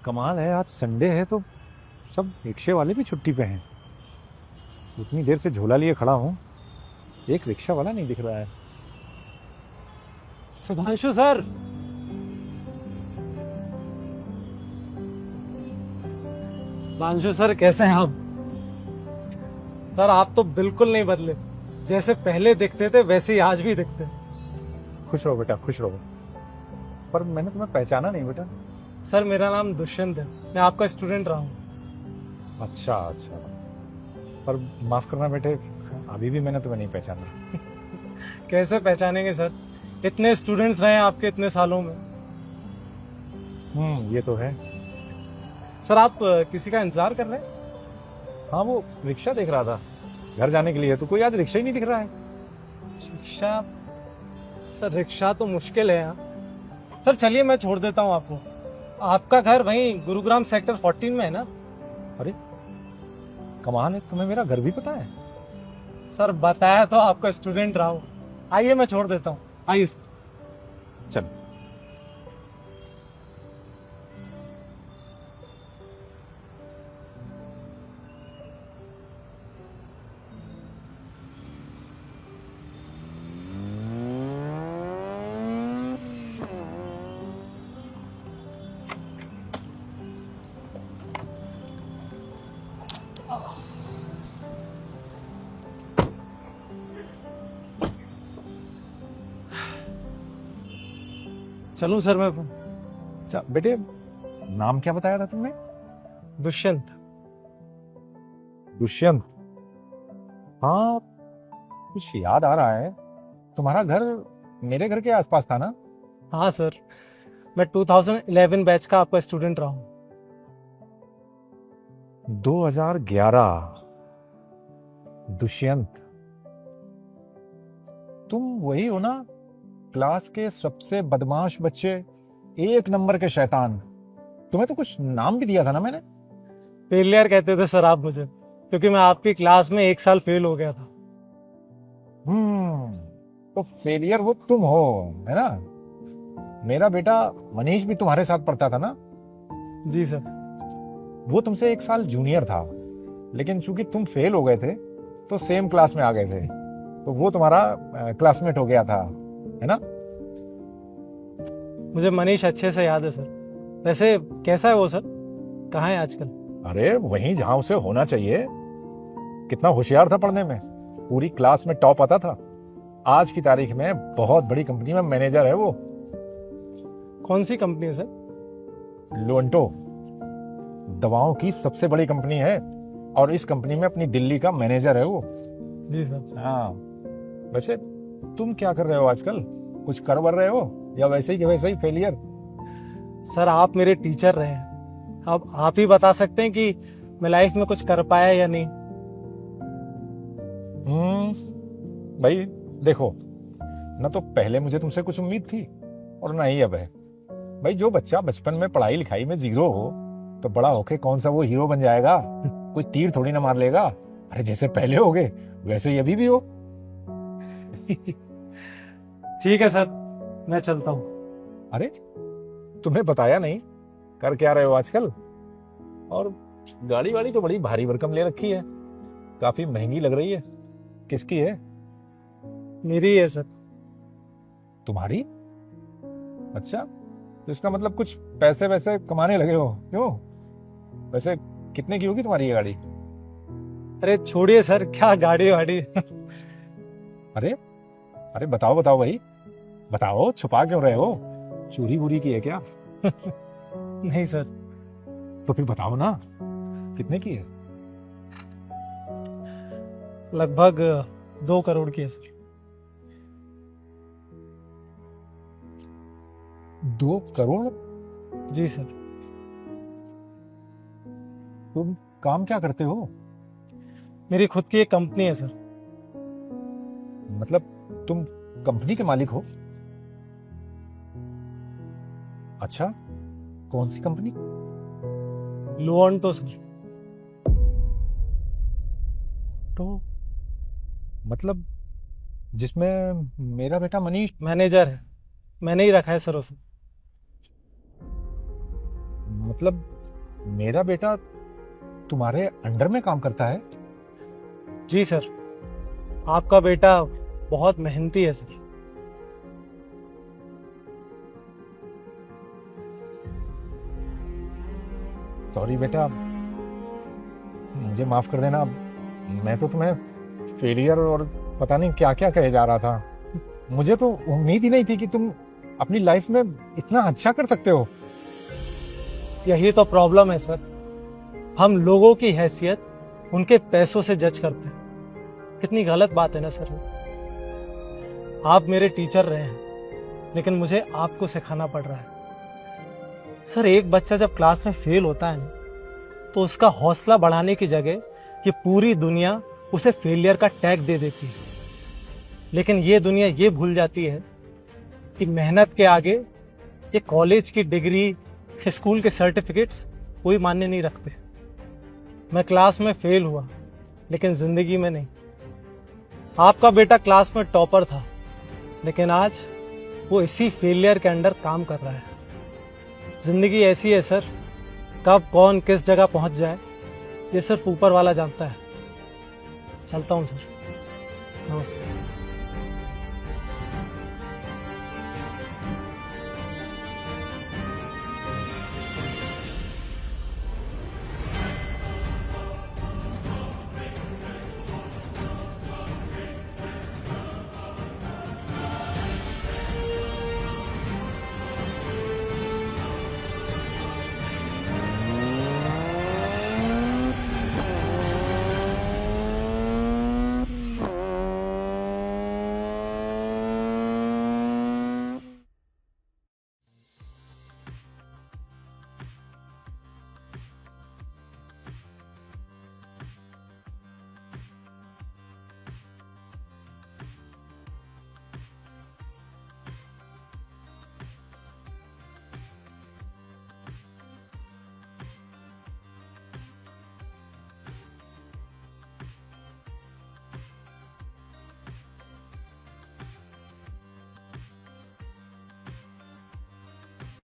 कमाल है, आज संडे है तो सब रिक्शे वाले भी छुट्टी पे हैं। इतनी देर से झोला लिए खड़ा हूँ, एक रिक्शा वाला नहीं दिख रहा है। सुधांशु सर। सुधांशु सर कैसे हैं आप? सर आप तो बिल्कुल नहीं बदले, जैसे पहले दिखते थे वैसे ही आज भी दिखते हैं। खुश रहो बेटा, खुश रहो। पर मैंने तुम्हें पहचाना नहीं बेटा। सर मेरा नाम दुष्यंत है, मैं आपका स्टूडेंट रहा हूँ। अच्छा अच्छा, पर माफ करना बेटे, अभी भी मैंने तुम्हें नहीं पहचाना। कैसे पहचानेंगे सर, इतने स्टूडेंट्स रहे हैं आपके इतने सालों में। ये तो है। सर आप किसी का इंतजार कर रहे हैं? हाँ, वो रिक्शा देख रहा था घर जाने के लिए, तो कोई आज रिक्शा ही नहीं दिख रहा है। रिक्शा? सर रिक्शा तो मुश्किल है यहाँ। सर चलिए मैं छोड़ देता हूँ आपको। आपका घर वहीं गुरुग्राम सेक्टर 14 में है ना? अरे कमाल है, तुम्हें मेरा घर भी पता है। सर बताया तो आपका स्टूडेंट रहा हूँ। आइए मैं छोड़ देता हूँ, आइए सर। चल। चलूं सर मैं? अच्छा बेटे, नाम क्या बताया था तुमने? दुष्यंत। दुष्यंत? हाँ, कुछ याद आ रहा है। तुम्हारा घर मेरे घर के आसपास था ना? हाँ सर, मैं 2011 बैच का आपका स्टूडेंट रहा हूँ। 2011? दुष्यंत, तुम वही हो ना, क्लास के सबसे बदमाश बच्चे, एक नंबर के शैतान। तुम्हें तो कुछ नाम भी दिया था ना मैंने। फेलियर कहते थे सर आप मुझे, क्योंकि मैं आपकी क्लास में एक साल फेल हो गया था। तो फेलियर वो तुम हो, है ना? मेरा बेटा मनीष भी तुम्हारे साथ पढ़ता था ना? जी सर। वो तुमसे एक साल जूनियर था, लेकिन चूंकि तुम फेल हो गए थे तो सेम क्लास में आ गए थे, तो वो तुम्हारा क्लासमेट हो गया था, है ना? मुझे मनीष अच्छे से याद है सर। वैसे कैसा है वो सर, कहाँ है आजकल? अरे वहीं जहां उसे होना चाहिए। कितना होशियार था पढ़ने में, पूरी क्लास में टॉप आता था। आज की तारीख में बहुत बड़ी कंपनी में मैनेजर है वो। कौन सी कंपनी है सर? लोंटो दवाओं की सबसे बड़ी कंपनी है, और इस कंपनी में अपनी दिल्ली का मैनेजर है वो। जी सर। हाँ, वैसे तुम क्या कर रहे हो आजकल? कुछ कर वर रहे हो या वैसे ही के वैसे ही फेलियर? सर आप मेरे टीचर रहे हैं, अब आप ही बता सकते हैं कि मैं लाइफ में कुछ कर पाया या नहीं। भाई देखो, ना तो पहले मुझे तुमसे कुछ उम्मीद थी और ना ही अब है। भाई जो बच्चा बचपन में पढ़ाई लिखाई में जीरो हो, तो बड़ा होके कौन सा वो हीरो बन जाएगा? कोई तीर थोड़ी ना मार लेगा। अरे जैसे पहले हो गए वैसे ही अभी भी हो। ठीक है सर, मैं चलता हूँ। अरे तुम्हें बताया नहीं, कर क्या रहे हो आजकल? और गाड़ी वाड़ी तो बड़ी भारी भरकम ले रखी है, काफी महंगी लग रही है। किसकी है? मेरी है सर। तुम्हारी? अच्छा, तो इसका मतलब कुछ पैसे वैसे कमाने लगे हो, क्यों? वैसे कितने की होगी तुम्हारी ये गाड़ी? अरे छोड़िए सर, क्या गाड़ी वाड़ी। अरे अरे बताओ बताओ भाई, बताओ, छुपा क्यों रहे हो? चोरी वोरी की है क्या? नहीं सर। तो फिर बताओ ना, कितने की है? लगभग 2 करोड़ की है सर। 2 करोड़? जी सर। तुम काम क्या करते हो? मेरी खुद की एक कंपनी है सर। मतलब तुम कंपनी के मालिक हो? अच्छा, कौन सी कंपनी? लोन्टो सर। तो मतलब जिसमें मेरा बेटा मनीष। मैनेजर है, मैंने ही रखा है सर उसे। मतलब मेरा बेटा तुम्हारे अंडर में काम करता है? जी सर, आपका बेटा बहुत मेहनती है सर। सॉरी बेटा, मुझे माफ कर देना। मैं तो तुम्हें फेलियर और पता नहीं क्या क्या कहे जा रहा था। मुझे तो उम्मीद ही नहीं थी कि तुम अपनी लाइफ में इतना अच्छा कर सकते हो। यही तो प्रॉब्लम है सर, हम लोगों की हैसियत उनके पैसों से जज करते हैं। कितनी गलत बात है ना सर। आप मेरे टीचर रहे हैं, लेकिन मुझे आपको सिखाना पड़ रहा है। सर, एक बच्चा जब क्लास में फेल होता है ना, तो उसका हौसला बढ़ाने की जगह ये पूरी दुनिया उसे फेलियर का टैग दे देती है। लेकिन ये दुनिया ये भूल जाती है कि मेहनत के आगे ये कॉलेज की डिग्री, स्कूल के सर्टिफिकेट्स कोई मायने नहीं रखते। मैं क्लास में फेल हुआ, लेकिन जिंदगी में नहीं। आपका बेटा क्लास में टॉपर था, लेकिन आज वो इसी फेलियर के अंडर काम कर रहा है। जिंदगी ऐसी है सर, कब कौन किस जगह पहुंच जाए ये सिर्फ ऊपर वाला जानता है। चलता हूं सर, नमस्ते।